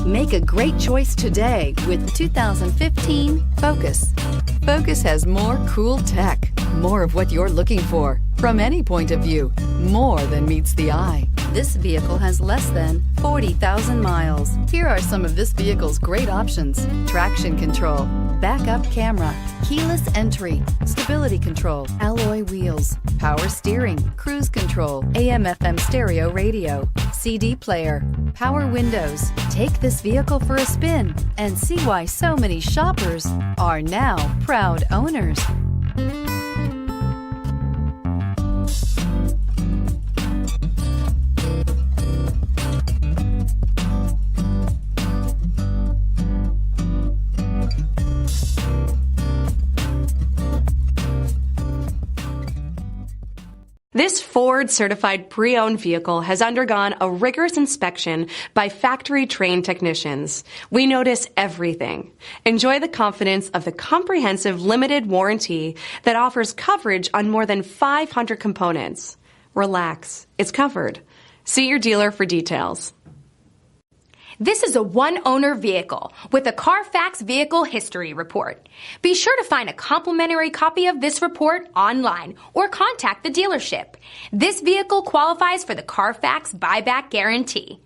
Make a great choice today with the 2015 Focus. Focus has more cool tech, more of what you're looking for. From any point of view, more than meets the eye. This vehicle has less than 40,000 miles. Here are some of this vehicle's great options: traction control, backup camera, keyless entry, stability control, alloy wheels, power steering, cruise control, AM/FM stereo radio, CD player, power windows. Take this vehicle for a spin and see why so many shoppers are now proud owners. This Ford-certified pre-owned vehicle has undergone a rigorous inspection by factory-trained technicians. We notice everything. Enjoy the confidence of the comprehensive limited warranty that offers coverage on more than 500 components. Relax, it's covered. See your dealer for details. This is a one-owner vehicle with a CARFAX Vehicle History Report. Be sure to find a complimentary copy of this report online or contact the dealership. This vehicle qualifies for the CARFAX Buyback Guarantee.